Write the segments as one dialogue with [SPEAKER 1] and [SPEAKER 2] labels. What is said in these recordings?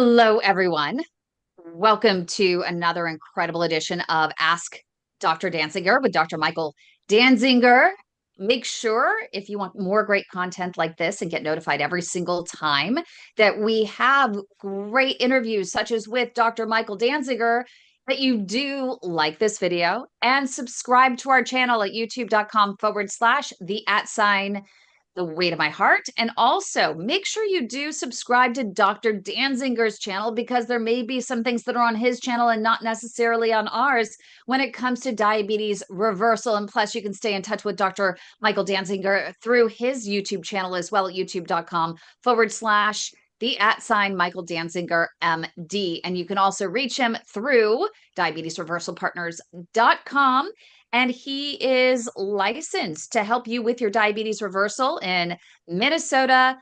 [SPEAKER 1] Hello, everyone. Welcome to another incredible edition of Ask Dr. Dansinger with Dr. Michael Dansinger. Make sure if you want more great content like this and get notified every single time that we have great interviews, such as with Dr. Michael Dansinger, that you do like this video and subscribe to our channel at youtube.com/the way to my heart. And also make sure you do subscribe to Dr. Danzinger's channel, because there may be some things that are on his channel and not necessarily on ours when it comes to diabetes reversal. And plus, you can stay in touch with Dr. Michael Dansinger through his YouTube channel as well at youtube.com/Michael Dansinger MD. And you can also reach him through diabetesreversalpartners.com. And he is licensed to help you with your diabetes reversal in Minnesota,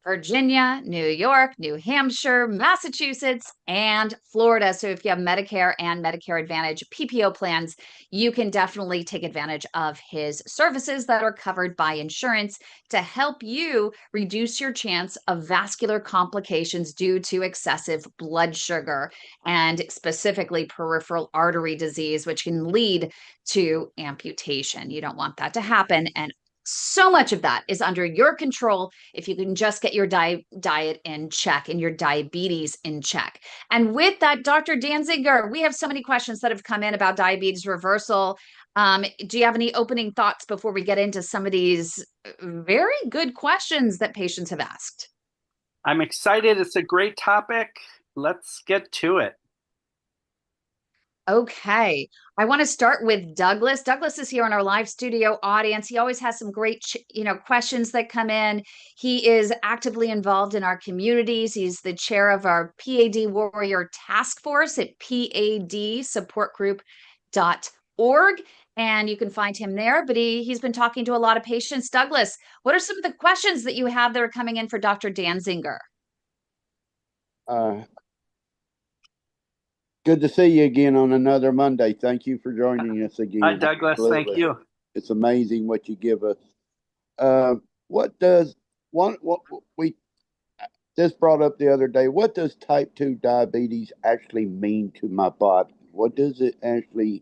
[SPEAKER 1] Virginia, New York, New Hampshire, Massachusetts, and Florida. So if you have Medicare and Medicare Advantage PPO plans, you can definitely take advantage of his services that are covered by insurance to help you reduce your chance of vascular complications due to excessive blood sugar, and specifically peripheral artery disease, which can lead to amputation. You don't want that to happen. And so much of that is under your control if you can just get your diet in check and your diabetes in check. And with that, Dr. Danziger, we have so many questions that have come in about diabetes reversal. Do you have any opening thoughts before we get into some of these very good questions that patients have asked?
[SPEAKER 2] I'm excited. It's a great topic. Let's get to it.
[SPEAKER 1] Okay, I want to start with Douglas. Douglas is here in our live studio audience. He always has some great, questions that come in. He is actively involved in our communities. He's the chair of our PAD Warrior Task Force at padsupportgroup.org. And you can find him there, but he's been talking to a lot of patients. Douglas, what are some of the questions that you have that are coming in for Dr. Danzinger?
[SPEAKER 3] Good to see you again on another Monday. Thank you for joining us again.
[SPEAKER 2] Hi, Douglas.
[SPEAKER 3] Absolutely.
[SPEAKER 2] Thank you.
[SPEAKER 3] It's amazing what you give us. What we just brought up the other day? What does type 2 diabetes actually mean to my body? What does it actually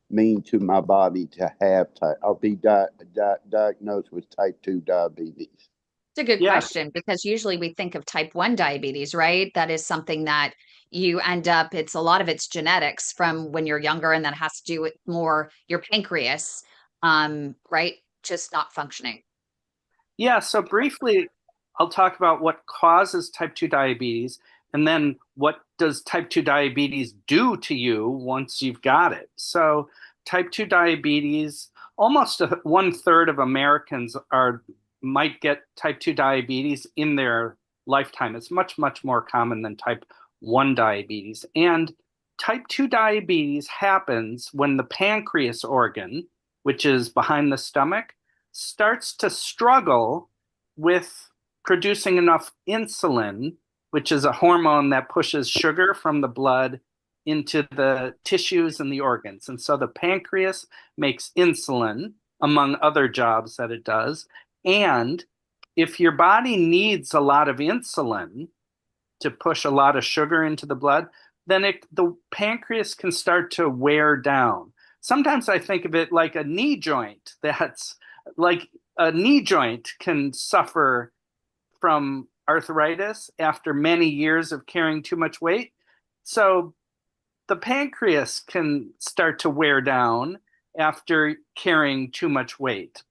[SPEAKER 3] mean to my body to have or be diagnosed with type 2 diabetes?
[SPEAKER 1] It's a good question, because usually we think of type 1 diabetes, right? That is something that you end up, it's a lot of it's genetics from when you're younger, and that has to do with more your pancreas, right? Just not functioning.
[SPEAKER 2] Yeah, so briefly, I'll talk about what causes type 2 diabetes, and then what does type 2 diabetes do to you once you've got it. So type 2 diabetes, almost 1/3 of Americans might get type 2 diabetes in their lifetime. It's much, much more common than type 1 diabetes. And type 2 diabetes happens when the pancreas organ, which is behind the stomach, starts to struggle with producing enough insulin, which is a hormone that pushes sugar from the blood into the tissues and the organs. And so the pancreas makes insulin, among other jobs that it does. And if your body needs a lot of insulin to push a lot of sugar into the blood, then the pancreas can start to wear down. Sometimes I think of it like a knee joint. That's like a knee joint can suffer from arthritis after many years of carrying too much weight. So the pancreas can start to wear down after carrying too much weight.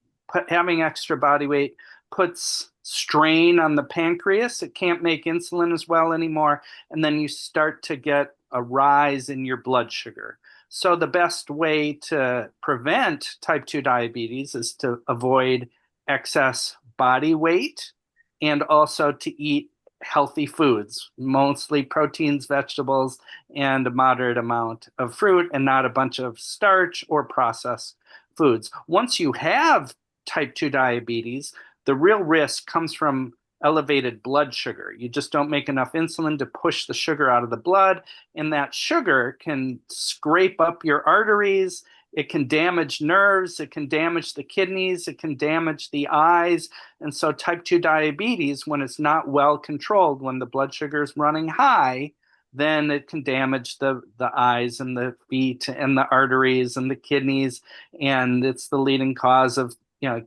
[SPEAKER 2] Having extra body weight puts strain on the pancreas. It can't make insulin as well anymore. And then you start to get a rise in your blood sugar. So the best way to prevent type 2 diabetes is to avoid excess body weight, and also to eat healthy foods, mostly proteins, vegetables, and a moderate amount of fruit, and not a bunch of starch or processed foods. Once you have type 2 diabetes, the real risk comes from elevated blood sugar. You just don't make enough insulin to push the sugar out of the blood, and that sugar can scrape up your arteries it can damage nerves, it can damage the kidneys, it can damage the eyes. And so type 2 diabetes, when it's not well controlled, when the blood sugar is running high, then it can damage the eyes and the feet and the arteries and the kidneys. And it's the leading cause of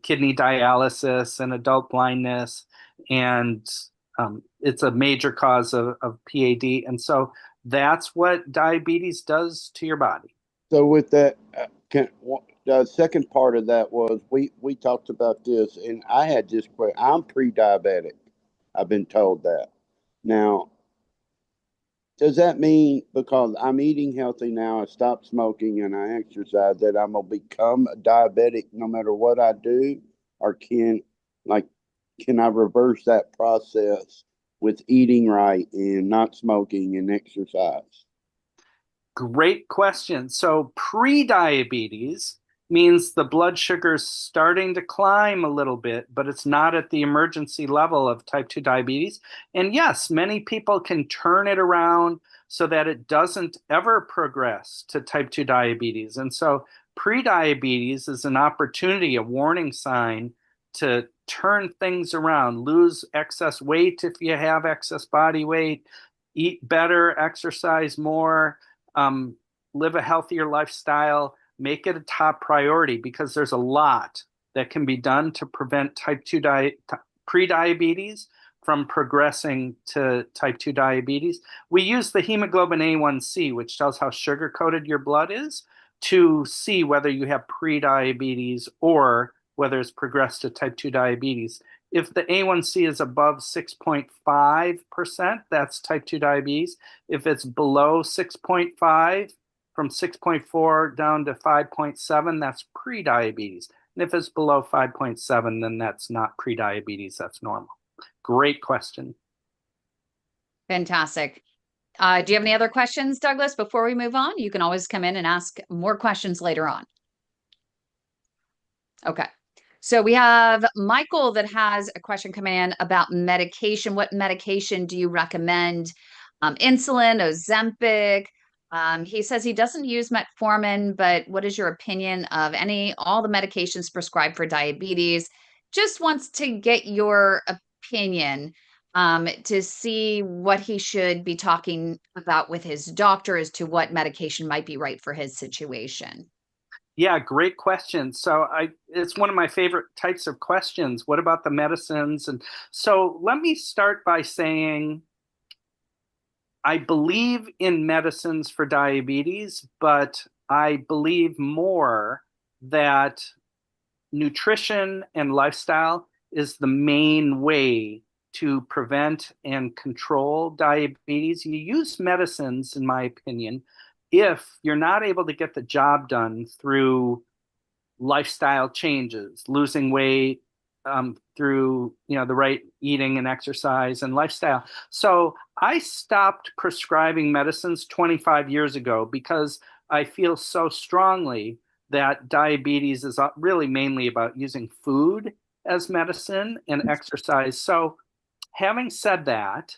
[SPEAKER 2] kidney dialysis and adult blindness. And it's a major cause of PAD. And so that's what diabetes does to your body.
[SPEAKER 3] So with that, the second part of that was we talked about this, and I had this question. I'm pre-diabetic. I've been told that. Now, does that mean because I'm eating healthy now, I stopped smoking and I exercise, that I'm gonna become a diabetic no matter what I do, or can I reverse that process with eating right and not smoking and exercise?
[SPEAKER 2] Great question. So pre-diabetes means the blood sugar is starting to climb a little bit, but it's not at the emergency level of type 2 diabetes. And yes, many people can turn it around so that it doesn't ever progress to type 2 diabetes. And so pre-diabetes is an opportunity, a warning sign to turn things around, lose excess weight if you have excess body weight, eat better, exercise more, live a healthier lifestyle, make it a top priority, because there's a lot that can be done to prevent type 2 pre-diabetes from progressing to type 2 diabetes. We use the hemoglobin A1C, which tells how sugar-coated your blood is, to see whether you have pre-diabetes or whether it's progressed to type 2 diabetes. If the A1C is above 6.5%, that's type 2 diabetes. If it's below 6.5, from 6.4 down to 5.7, that's pre-diabetes. And if it's below 5.7, then that's not pre-diabetes, that's normal. Great question.
[SPEAKER 1] Fantastic. Do you have any other questions, Douglas, before we move on? You can always come in and ask more questions later on. Okay. So we have Michael that has a question coming in about medication. What medication do you recommend? Insulin, Ozempic. He says he doesn't use metformin, but what is your opinion of all the medications prescribed for diabetes? Just wants to get your opinion to see what he should be talking about with his doctor as to what medication might be right for his situation.
[SPEAKER 2] Yeah, great question. So it's one of my favorite types of questions. What about the medicines? And so let me start by saying I believe in medicines for diabetes, but I believe more that nutrition and lifestyle is the main way to prevent and control diabetes. You use medicines, in my opinion, if you're not able to get the job done through lifestyle changes, losing weight, through the right eating and exercise and lifestyle. So I stopped prescribing medicines 25 years ago because I feel so strongly that diabetes is really mainly about using food as medicine and exercise. So having said that,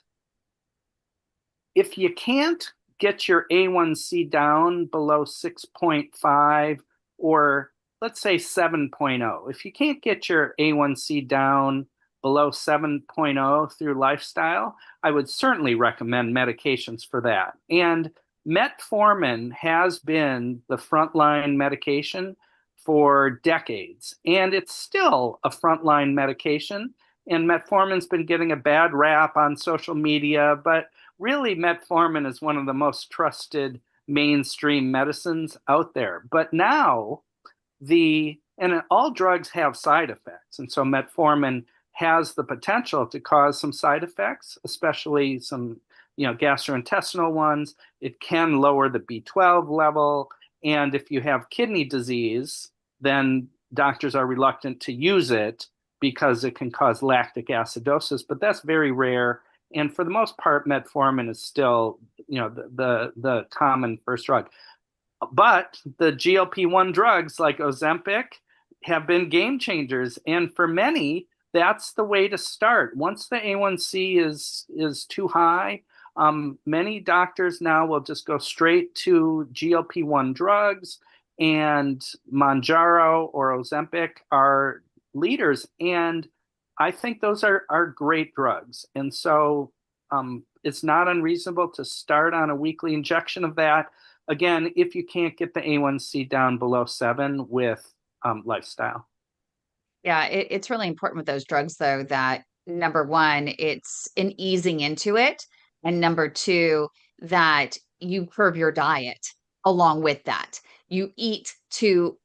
[SPEAKER 2] if you can't get your A1C down below 6.5 or let's say 7.0, if you can't get your A1C down below 7.0 through lifestyle, I would certainly recommend medications for that. And metformin has been the frontline medication for decades, and it's still a frontline medication. And metformin's been getting a bad rap on social media, but really metformin is one of the most trusted mainstream medicines out there. But now and all drugs have side effects. And so metformin has the potential to cause some side effects, especially some gastrointestinal ones. It can lower the B12 level. And if you have kidney disease, then doctors are reluctant to use it because it can cause lactic acidosis, but that's very rare. And for the most part, metformin is still, the common first drug. But the GLP-1 drugs like Ozempic have been game changers. And for many, that's the way to start. Once the A1C is too high, many doctors now will just go straight to GLP-1 drugs. and Mounjaro or Ozempic are leaders. And I think those are great drugs. And so it's not unreasonable to start on a weekly injection of that. Again, if you can't get the A1C down below 7 with lifestyle.
[SPEAKER 1] Yeah, it's really important with those drugs, though, that number one, it's an easing into it. And number two, that you curb your diet along with that. You eat to,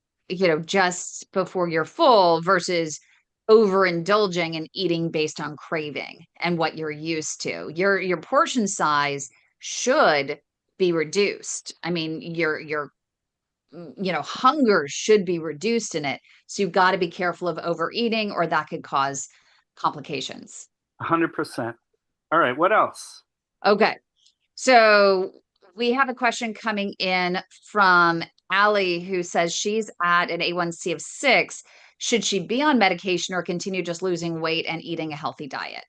[SPEAKER 1] just before you're full versus overindulging and eating based on craving and what you're used to. Your portion size should be reduced. I mean, your hunger should be reduced in it. So you've got to be careful of overeating, or that could cause complications.
[SPEAKER 2] 100%. All right, what else?
[SPEAKER 1] Okay. So we have a question coming in from Allie, who says she's at an A1C of 6. Should she be on medication or continue just losing weight and eating a healthy diet?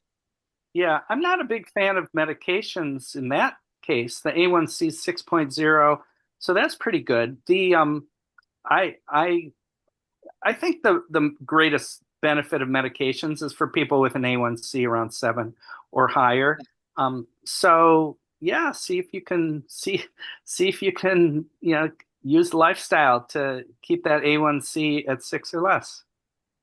[SPEAKER 2] Yeah, I'm not a big fan of medications in that case. The A1C is 6.0, so that's pretty good. I think the greatest benefit of medications is for people with an A1C around 7 or higher. So yeah, see if you can use lifestyle to keep that A1C at 6 or less.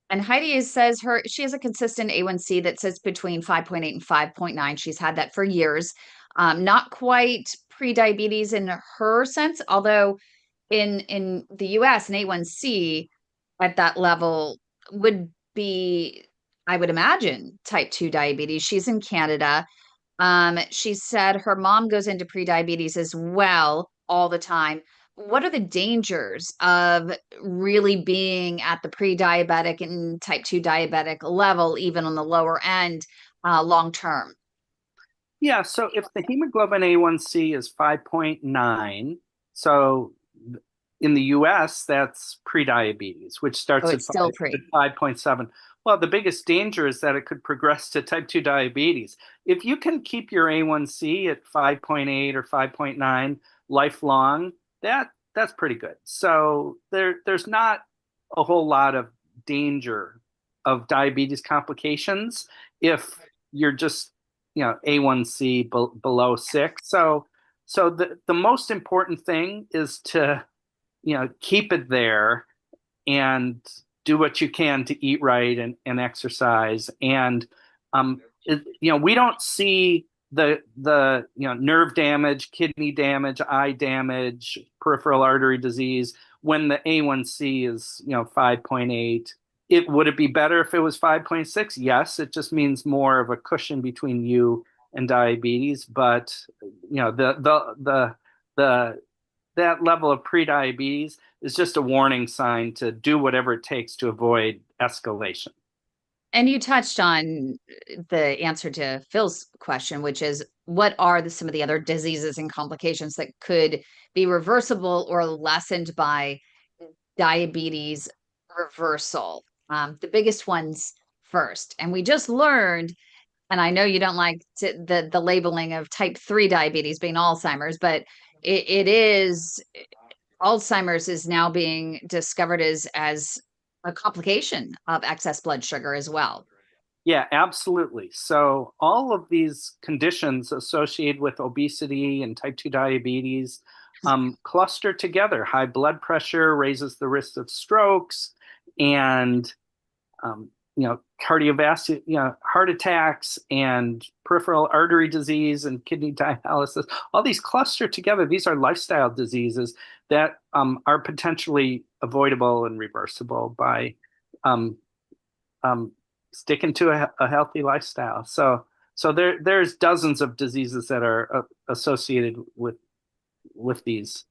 [SPEAKER 1] And Heidi says she has a consistent A1C that sits between 5.8 and 5.9. She's had that for years. Not quite pre-diabetes in her sense, although in the US, an A1C at that level would be, I would imagine, type 2 diabetes. She's in Canada. She said her mom goes into pre-diabetes as well all the time. What are the dangers of really being at the pre-diabetic and type 2 diabetic level, even on the lower end, long term?
[SPEAKER 2] Yeah, so if the hemoglobin A1C is 5.9, so in the US, that's prediabetes, which starts
[SPEAKER 1] Oh,
[SPEAKER 2] at
[SPEAKER 1] it's still pre.
[SPEAKER 2] 5.7. Well, the biggest danger is that it could progress to type 2 diabetes. If you can keep your A1C at 5.8 or 5.9 lifelong, that's pretty good. So there's not a whole lot of danger of diabetes complications if you're just, A1C below 6. So the most important thing is to, keep it there and do what you can to eat right and exercise. And we don't see the nerve damage, kidney damage, eye damage, peripheral artery disease when the A1C is 5.8. Would it be better if it was 5.6? Yes, it just means more of a cushion between you and diabetes. But the that level of prediabetes is just a warning sign to do whatever it takes to avoid escalation.
[SPEAKER 1] And you touched on the answer to Phil's question, which is what are some of the other diseases and complications that could be reversible or lessened by diabetes reversal? The biggest ones first. And we just learned, and I know you don't like the labeling of type 3 diabetes being Alzheimer's, but it is Alzheimer's is now being discovered as a complication of excess blood sugar as well.
[SPEAKER 2] Yeah, absolutely. So all of these conditions associated with obesity and type 2 diabetes cluster together. High blood pressure raises the risk of strokes and cardiovascular, heart attacks and peripheral artery disease and kidney dialysis. All these cluster together. These are lifestyle diseases that are potentially avoidable and reversible by sticking to a healthy lifestyle. So there's dozens of diseases that are associated with these.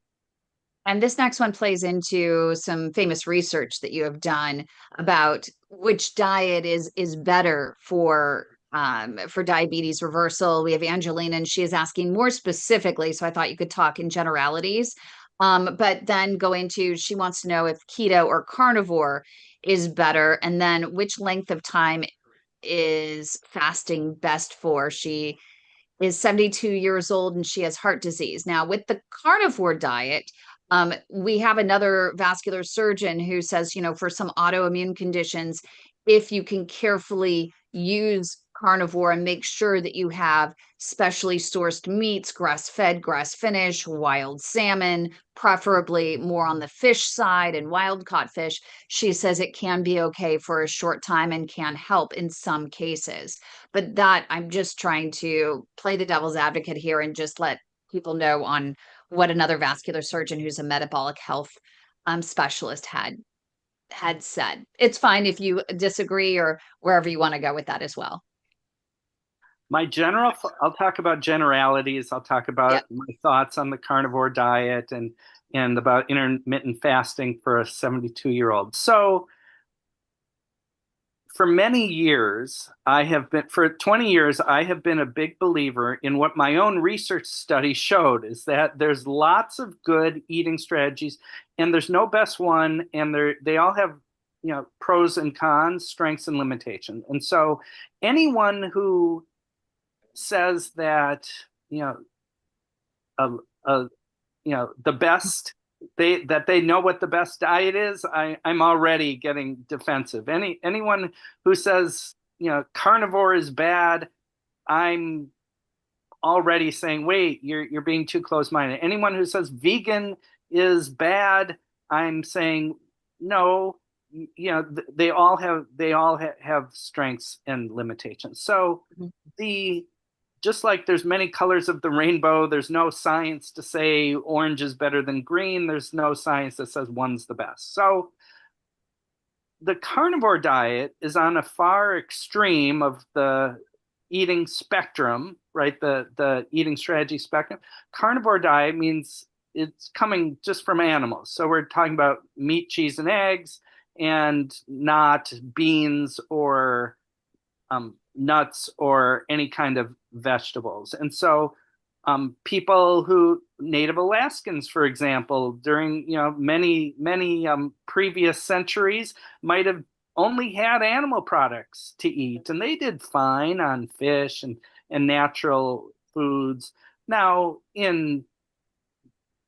[SPEAKER 1] And this next one plays into some famous research that you have done about which diet is better for diabetes reversal. We have Angelina, and she is asking more specifically. So I thought you could talk in generalities, but then go into she wants to know if keto or carnivore is better, and then which length of time is fasting best for. She is 72 years old and she has heart disease. Now, with the carnivore diet, We have another vascular surgeon who says, for some autoimmune conditions, if you can carefully use carnivore and make sure that you have specially sourced meats, grass-fed, grass-finished, wild salmon, preferably more on the fish side and wild caught fish, she says it can be okay for a short time and can help in some cases. But that, I'm just trying to play the devil's advocate here and just let people know on what another vascular surgeon who's a metabolic health specialist had said. It's fine if you disagree or wherever you want to go with that as well.
[SPEAKER 2] I'll talk about generalities. I'll talk about my thoughts on the carnivore diet and about intermittent fasting for a 72-year-old. So for many years, for 20 years, I have been a big believer in what my own research study showed, is that there's lots of good eating strategies and there's no best one, and they all have, pros and cons, strengths and limitations. And so anyone who says that, the best, that they know what the best diet is, I'm already getting defensive. Anyone who says, carnivore is bad, I'm already saying, wait, you're being too close-minded. Anyone who says vegan is bad, I'm saying, no, they all have strengths and limitations. So just like there's many colors of the rainbow, there's no science to say orange is better than green. There's no science that says one's the best. So the carnivore diet is on a far extreme of the eating spectrum, right? The eating strategy spectrum. Carnivore diet means it's coming just from animals. So we're talking about meat, cheese, and eggs, and not beans or nuts or any kind of vegetables. And so Native Alaskans, for example, during many previous centuries, might have only had animal products to eat, and they did fine on fish and natural foods. Now, in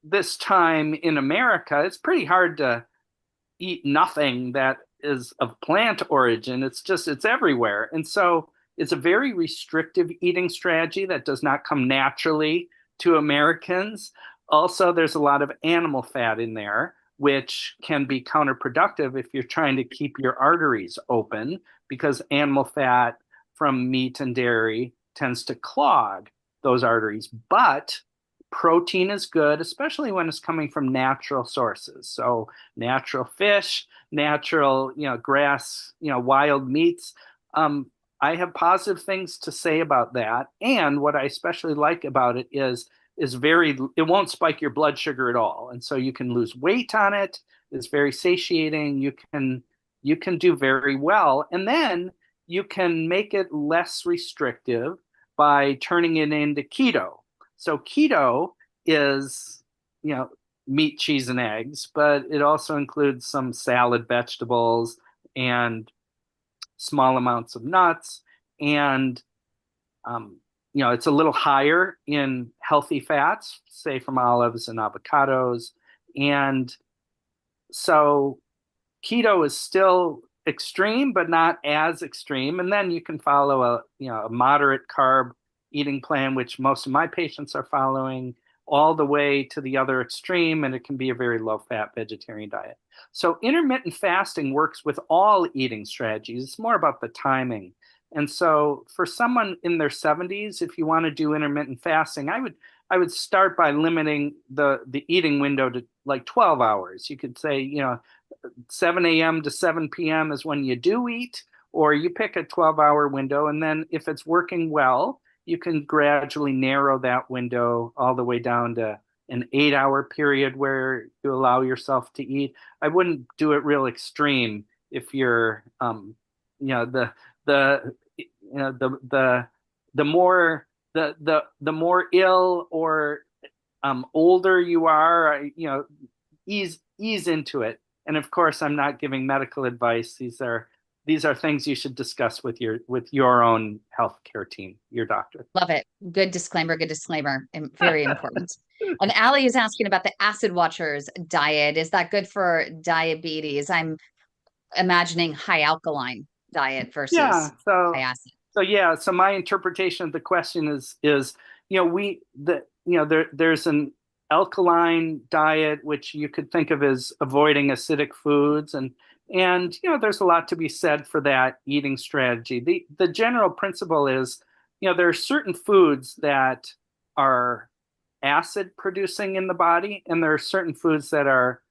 [SPEAKER 2] this time in America, it's pretty hard to eat nothing that is of plant origin. It's everywhere. And so it's a very restrictive eating strategy that does not come naturally to Americans. Also, there's a lot of animal fat in there, which can be counterproductive if you're trying to keep your arteries open, because animal fat from meat and dairy tends to clog those arteries. But protein is good, especially when it's coming from natural sources. So natural fish, natural, grass, wild meats. I have positive things to say about that. And what I especially like about it is it won't spike your blood sugar at all. And so you can lose weight on it. It's very satiating. You can do very well. And then you can make it less restrictive by turning it into keto. So keto is, meat, cheese, and eggs, but it also includes some salad vegetables and small amounts of nuts. And, it's a little higher in healthy fats, say from olives and avocados. And so keto is still extreme, but not as extreme. And then you can follow a moderate carb eating plan, which most of my patients are following, all the way to the other extreme, and it can be a very low-fat vegetarian diet. So intermittent fasting works with all eating strategies. It's more about the timing. And so for someone in their 70s, if you want to do intermittent fasting, I would start by limiting the eating window to like 12 hours. You could say, 7 a.m. to 7 p.m. is when you do eat, or you pick a 12-hour window. And then if it's working well, you can gradually narrow that window all the way down to an 8-hour period where you allow yourself to eat. I wouldn't do it real extreme if you're, the more ill or older you are, ease into it. And of course, I'm not giving medical advice. These are these are things you should discuss with your own healthcare team, your doctor.
[SPEAKER 1] Love it. Good disclaimer, and very important. And Allie is asking about the Acid Watchers diet. Is that good for diabetes? I'm imagining high alkaline diet versus high acid.
[SPEAKER 2] So my interpretation of the question is there's an alkaline diet which you could think of as avoiding acidic foods, and there's a lot to be said for that eating strategy. The general principle is, there are certain foods that are acid producing in the body, and there are certain foods that are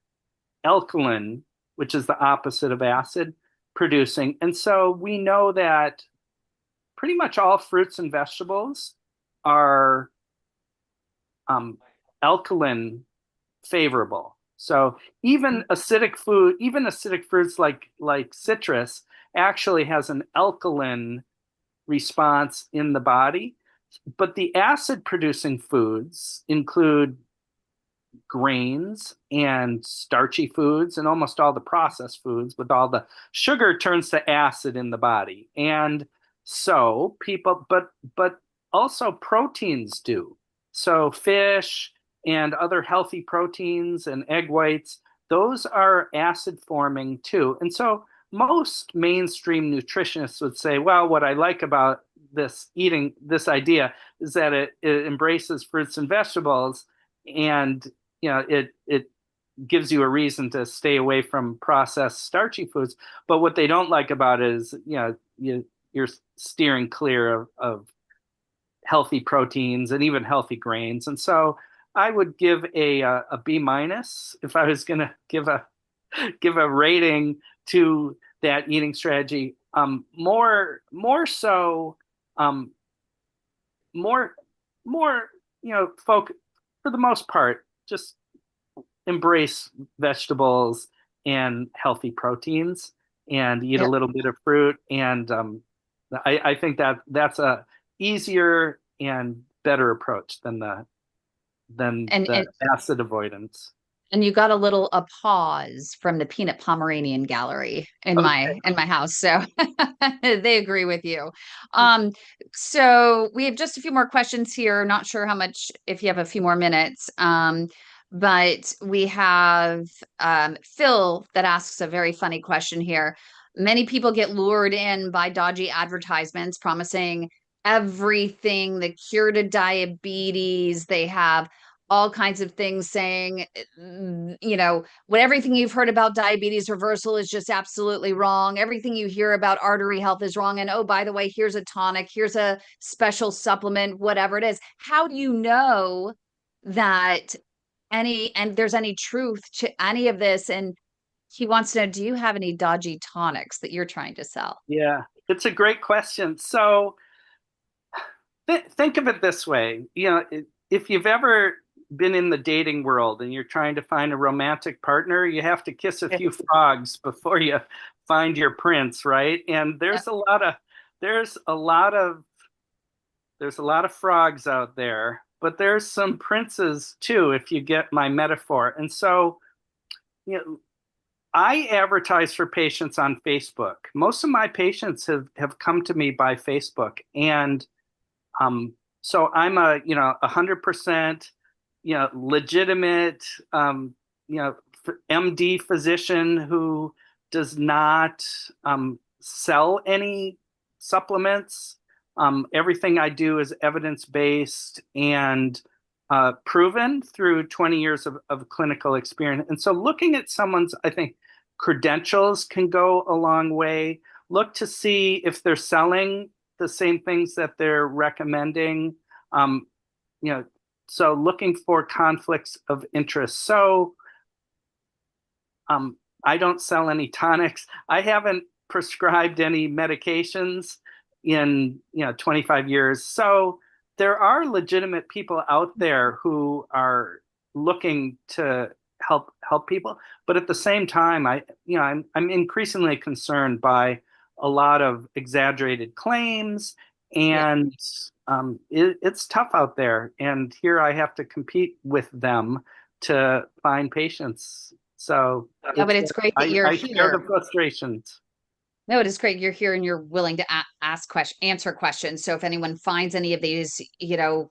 [SPEAKER 2] alkaline, which is the opposite of acid producing. And so we know that pretty much all fruits and vegetables are alkaline favorable. So even acidic fruits like citrus actually has an alkaline response in the body. But the acid producing foods include grains and starchy foods, and almost all the processed foods with all the sugar turns to acid in the body. And so but also proteins do. So fish and other healthy proteins and egg whites, those are acid forming too. And so most mainstream nutritionists would say, well, what I like about this idea is that it embraces fruits and vegetables, and it gives you a reason to stay away from processed starchy foods. But what they don't like about it is you're steering clear of healthy proteins and even healthy grains. And so I would give a B- if I was going to give a rating to that eating strategy. More folk, for the most part, just embrace vegetables and healthy proteins and eat a little bit of fruit. And I think that's a easier and better approach than the acid avoidance.
[SPEAKER 1] And you got a little applause from the Peanut Pomeranian Gallery in my house, so they agree with you. So we have just a few more questions here. Not sure how much, if you have a few more minutes, but we have Phil that asks a very funny question here. Many people get lured in by dodgy advertisements promising everything, the cure to diabetes. They have all kinds of things saying, everything you've heard about diabetes reversal is just absolutely wrong. Everything you hear about artery health is wrong. And oh, by the way, here's a tonic, here's a special supplement, whatever it is. How do you know that there's any truth to any of this? And he wants to know, do you have any dodgy tonics that you're trying to sell?
[SPEAKER 2] Yeah, it's a great question. So think of it this way. If you've ever been in the dating world and you're trying to find a romantic partner, you have to kiss a few frogs before you find your prince, right? And there's a lot of frogs out there, but there's some princes too, if you get my metaphor. And so, I advertise for patients on Facebook. Most of my patients have come to me by Facebook, and so I'm a 100% legitimate MD physician who does not sell any supplements. Everything I do is evidence-based and proven through 20 years of clinical experience. And so looking at someone's, I think, credentials can go a long way. Look to see if they're selling the same things that they're recommending. So looking for conflicts of interest. So I don't sell any tonics. I haven't prescribed any medications in 25 years. So there are legitimate people out there who are looking to help people, but at the same time, I'm increasingly concerned by a lot of exaggerated claims, and it's tough out there. And here I have to compete with them to find patients. So
[SPEAKER 1] but it's great that you're
[SPEAKER 2] I
[SPEAKER 1] here.
[SPEAKER 2] share the frustrations.
[SPEAKER 1] No, it is great. You're here and you're willing to answer questions. So if anyone finds any of these,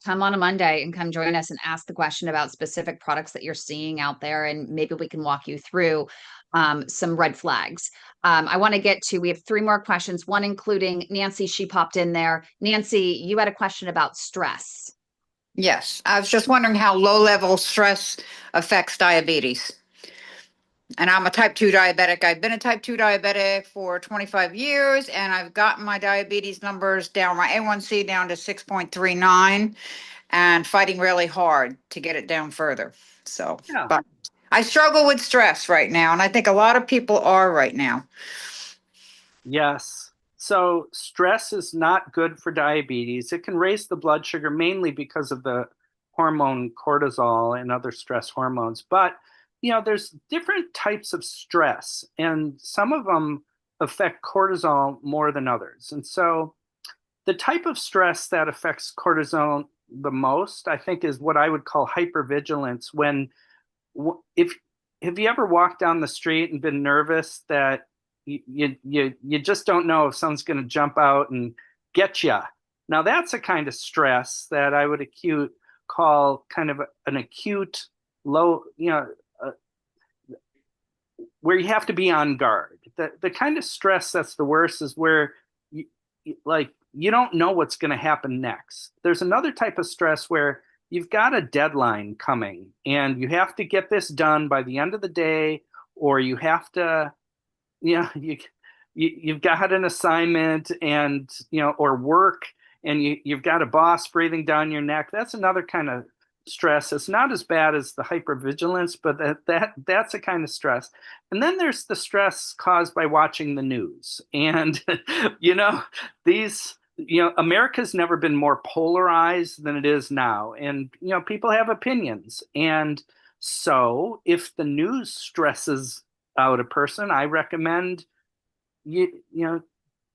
[SPEAKER 1] come on a Monday and come join us and ask the question about specific products that you're seeing out there, and maybe we can walk you through some red flags. I want to we have 3 more questions, one including Nancy. She popped in there. Nancy, you had a question about stress.
[SPEAKER 4] Yes, I was just wondering how low-level stress affects diabetes. And I'm a type 2 diabetic. I've been a type 2 diabetic for 25 years, and I've gotten my diabetes numbers down, my A1C down to 6.39, and fighting really hard to get it down further. So,
[SPEAKER 2] Yeah.
[SPEAKER 4] but I struggle with stress right now, and I think a lot of people are right now.
[SPEAKER 2] Yes. So stress is not good for diabetes. It can raise the blood sugar mainly because of the hormone cortisol and other stress hormones. But, there's different types of stress, and some of them affect cortisol more than others. And so the type of stress that affects cortisol the most, I think, is what I would call hypervigilance. If have you ever walked down the street and been nervous that you just don't know if someone's going to jump out and get you? Now that's a kind of stress that I would call kind of an acute low, where you have to be on guard. The kind of stress that's the worst is where you don't know what's going to happen next. There's another type of stress where you've got a deadline coming and you have to get this done by the end of the day, or you have to, you've got an assignment and, or work, and you've got a boss breathing down your neck. That's another kind of stress. It's not as bad as the hypervigilance, but that's a kind of stress. And then there's the stress caused by watching the news. And, America's never been more polarized than it is now. And, people have opinions. And so if the news stresses out a person, I recommend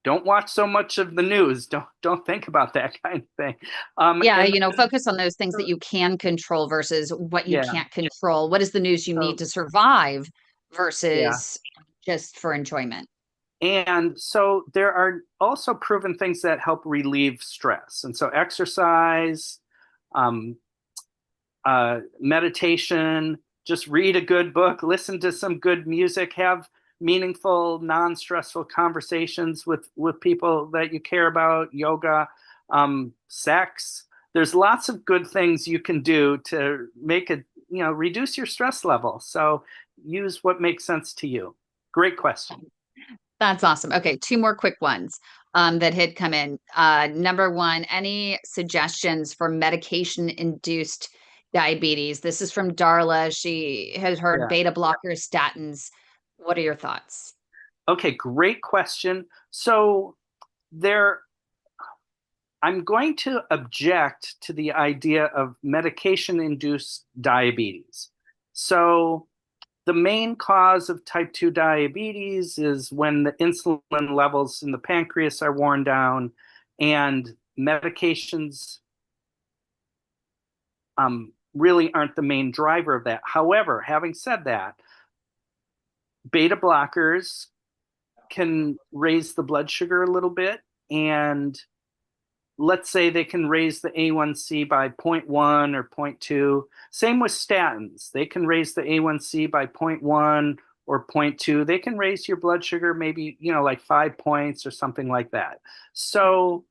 [SPEAKER 2] don't watch so much of the news. Don't think about that kind of thing.
[SPEAKER 1] Focus on those things that you can control versus what you
[SPEAKER 2] Yeah.
[SPEAKER 1] can't control. What is the news you need to survive versus just for enjoyment?
[SPEAKER 2] And so there are also proven things that help relieve stress. And so exercise, meditation, just read a good book, listen to some good music, have meaningful, non-stressful conversations with people that you care about, yoga, sex. There's lots of good things you can do to make reduce your stress level. So use what makes sense to you. Great question.
[SPEAKER 1] That's awesome. Okay, 2 more quick ones that had come in. Number 1, any suggestions for medication-induced diabetes? This is from Darla. She has heard beta blockers, statins. What are your thoughts?
[SPEAKER 2] Okay, great question. So I'm going to object to the idea of medication-induced diabetes. So the main cause of type 2 diabetes is when the insulin levels in the pancreas are worn down, and medications really aren't the main driver of that. However, having said that, beta blockers can raise the blood sugar a little bit, and let's say they can raise the A1C by 0.1 or 0.2. Same with statins. They can raise the A1C by 0.1 or 0.2. They can raise your blood sugar maybe, like 5 points or something like that. So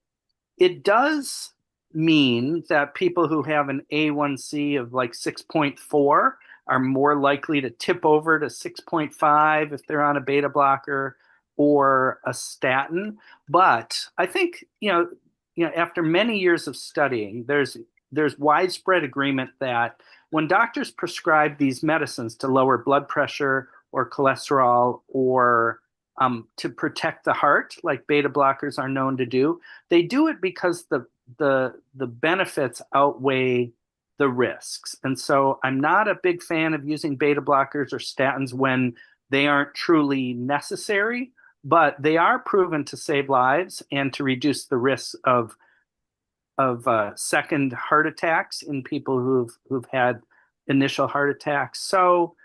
[SPEAKER 2] it does mean that people who have an A1C of like 6.4 are more likely to tip over to 6.5 if they're on a beta blocker or a statin. But I think, after many years of studying, there's widespread agreement that when doctors prescribe these medicines to lower blood pressure or cholesterol or to protect the heart, like beta blockers are known to do, they do it because the benefits outweigh the risks. And so I'm not a big fan of using beta blockers or statins when they aren't truly necessary, but they are proven to save lives and to reduce the risk of second heart attacks in people who've had initial heart attacks. So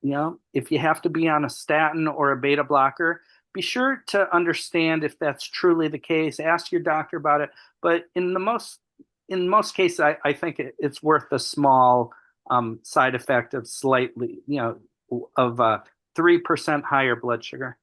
[SPEAKER 2] if you have to be on a statin or a beta blocker, be sure to understand if that's truly the case. Ask your doctor about it. But in most cases, I think it's worth the small side effect of slightly, of 3% higher blood sugar.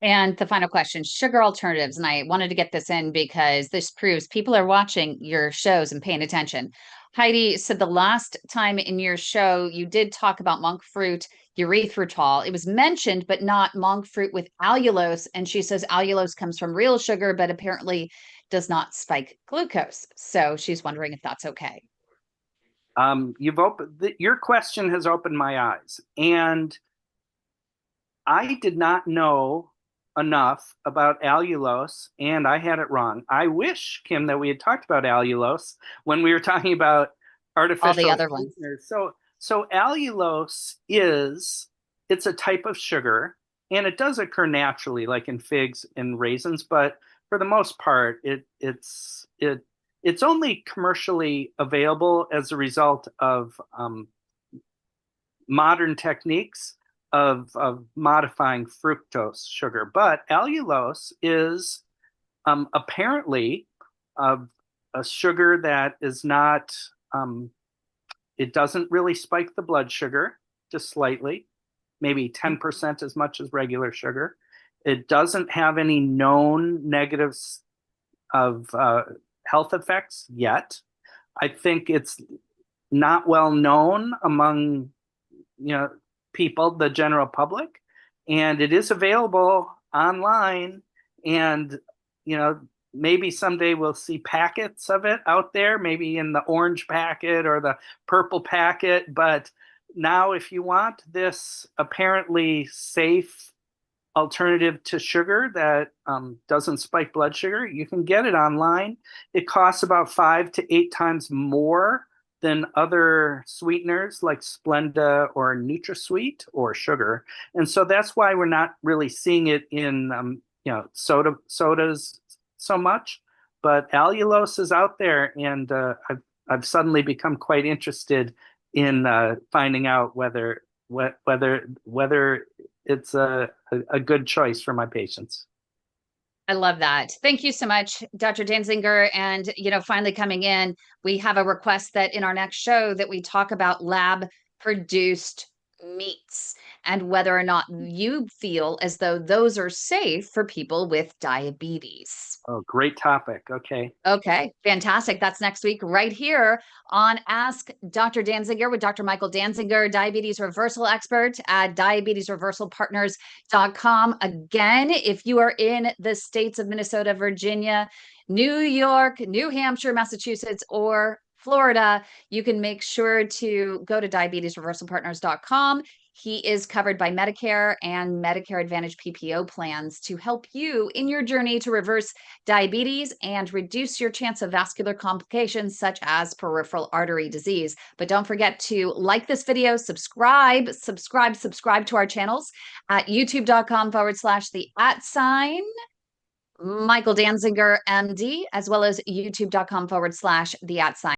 [SPEAKER 1] And the final question, sugar alternatives. And I wanted to get this in because this proves people are watching your shows and paying attention. Heidi said the last time in your show, you did talk about monk fruit, erythritol. It was mentioned, but not monk fruit with allulose. And she says allulose comes from real sugar, but apparently does not spike glucose. So she's wondering if that's okay.
[SPEAKER 2] Your question has opened my eyes, and I did not know enough about allulose, and I had it wrong. I wish, Kim, that we had talked about allulose when we were talking about artificial
[SPEAKER 1] all the other ones.
[SPEAKER 2] So allulose it's a type of sugar, and it does occur naturally, like in figs and raisins, but for the most part, it's only commercially available as a result of modern techniques of modifying fructose sugar. But allulose is apparently a sugar that is not, it doesn't really spike the blood sugar, just slightly, maybe 10% as much as regular sugar. It doesn't have any known negatives of health effects yet. I think it's not well known among people, the general public, and it is available online. And maybe someday we'll see packets of it out there, maybe in the orange packet or the purple packet. But now, if you want this apparently safe alternative to sugar that doesn't spike blood sugar, you can get it online. It costs about 5 to 8 times more than other sweeteners like Splenda or NutraSweet or sugar. And so that's why we're not really seeing it in sodas so much. But allulose is out there, and I've suddenly become quite interested in finding out whether it's a good choice for my patients.
[SPEAKER 1] I love that. Thank you so much, Dr. Dansinger. And, finally coming in, we have a request that in our next show that we talk about lab produced meats and whether or not you feel as though those are safe for people with diabetes.
[SPEAKER 2] Oh, great topic. Okay.
[SPEAKER 1] Okay, fantastic. That's next week right here on Ask Dr. Dansinger with Dr. Michael Dansinger, diabetes reversal expert at diabetesreversalpartners.com. Again, if you are in the states of Minnesota, Virginia, New York, New Hampshire, Massachusetts, or Florida, you can make sure to go to diabetesreversalpartners.com. He is covered by Medicare and Medicare Advantage PPO plans to help you in your journey to reverse diabetes and reduce your chance of vascular complications such as peripheral artery disease. But don't forget to like this video, subscribe to our channels at youtube.com/the @ Michael Dansinger, MD, as well as youtube.com /the @